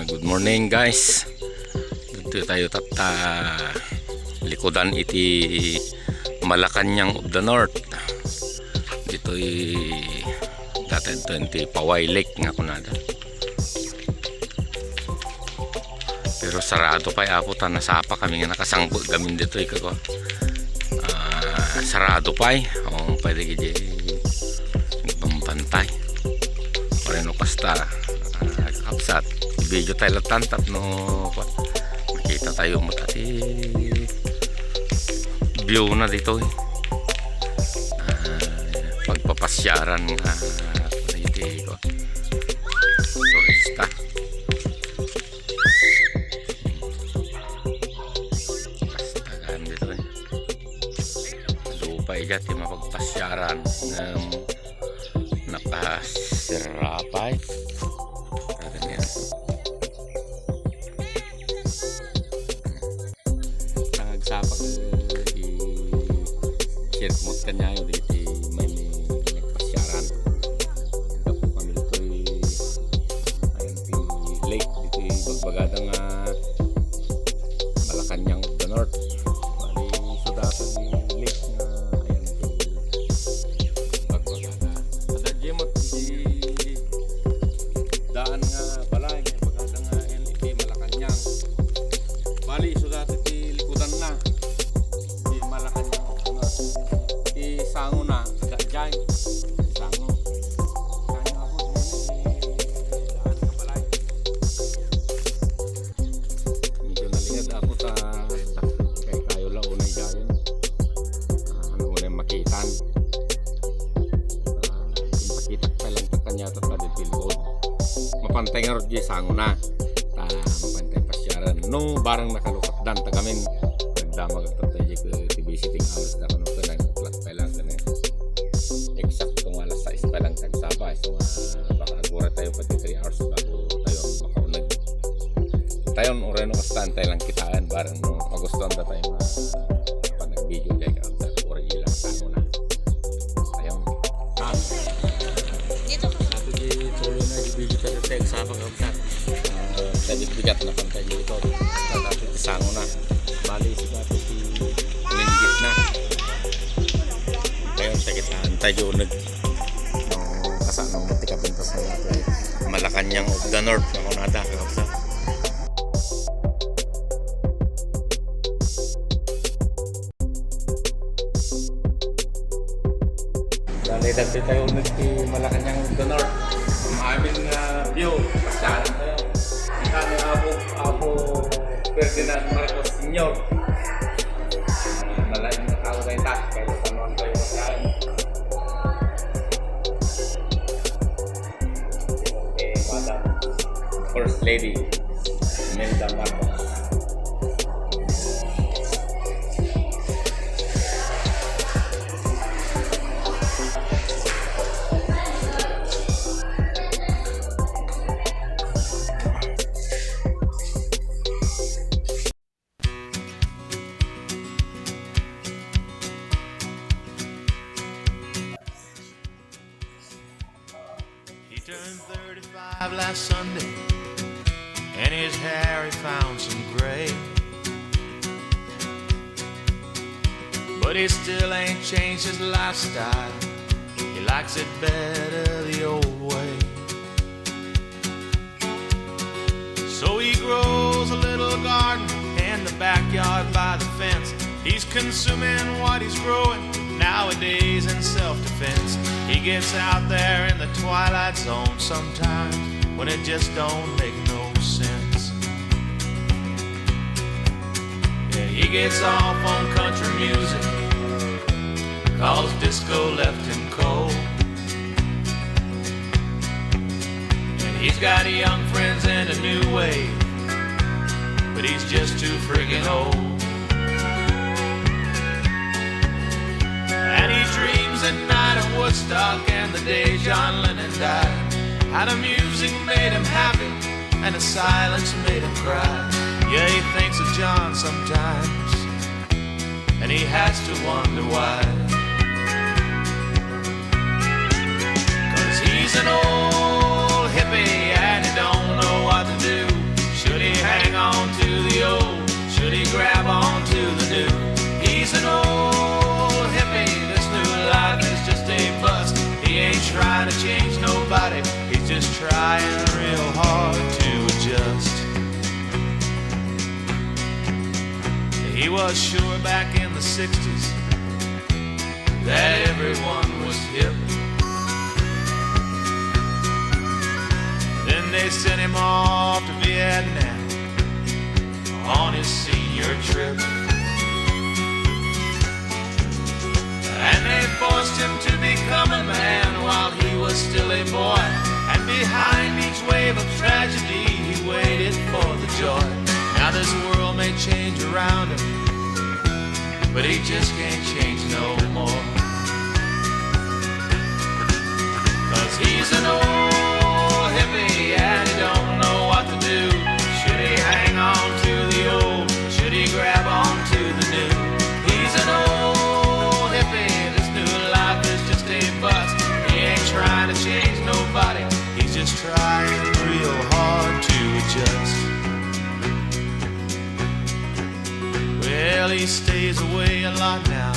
Good morning guys. Dito tayo likodan iti Malacanang of the North. Dito dati 20 Paway Lake nga kunada. Pero sarado pa apo ta nasapa kami nga nakasangpo gamin dito ikaw. Sarado pa pwede gidi pampantay. Pareno kasta kapsat video tayo tantap no makita tayo matati view na dito pagpapasyaran hindi ko turista kastagan dito lupay dati mapagpasyaran nakasirapay nagsapag i-share mo kanya yun dito may nagpasyaran tapos kami dito ayun lake dito bagbagadang Malacanang of the North bali sudatan lake na ayun bagbagada adadye mo daan nga balay bagadang iti Malacanang bali sudatan na di Malacanang of the North isango na dyan isango ako daan ka balay medyo nalingad ako kay kayo lang unay dyan ano unay makitan pakitak pa lang kanya pa din pilgod mapantay nga rin isango na mapantay pasyaran no barang nakalukat dan tagamin nagdamag at tatay ti visiting hours na kano ka nag-class pa lang ganun eksaktong alas 6 pa lang tagsaba so baka nagura tayo pati 3 hours bago tayo makaunag tayo oreno kastantay lang kitaan barang no magustuhan na tayo pag nag-video kaya ka ura ilang tango na tayo dito ka sabi di tuloy na i-video tayo tayo sa pag-upsat sa bigat na pantay dito dati isango na bali si dati si linggit na tayo sa kitaan tayo kasanong matikapintas na natin Malacanang of the North ako nada kakapsa dali dati tayo nagti Malacanang of the North maamin view pasyaran tayo kita ni Apo Ferdinand Marcos Sr. Malaking na tao tayo kaya panuan tayo masyaran Madam First Lady Imelda Marcos. Turned 35 last Sunday, and his hair he found some gray. But he still ain't changed his lifestyle. He likes it better the old way. So he grows a little garden in the backyard by the fence. He's consuming what he's growing nowadays in self-defense. He gets out there in the twilight zone sometimes when it just don't make no sense. Yeah, he gets off on country music, cause disco left him cold. And he's got young friends and a new wave, but he's just too friggin' old. And he dreams at night of Woodstock and the day John Lennon died. How the music made him happy and the silence made him cry. Yeah, he thinks of John sometimes, and he has to wonder why. 'Cause he's an old hippie and he don't know what to do. trying to change nobody, he's just trying real hard to adjust. He was sure back in the 60s that everyone was hip. Then they sent him off to Vietnam on his senior trip. And they forced him to become a man while he was still a boy. And behind each wave of tragedy, he waited for the joy. Now this world may change around him, but he just can't change no more. 'Cause he's an old hippie and he don't know what to do. Should he hang on to the old? Should he grab on to the new? He's an old hippie, this new life is just a bust. He ain't trying to change nobody, he's just trying real hard to adjust. Well, he stays away a lot now,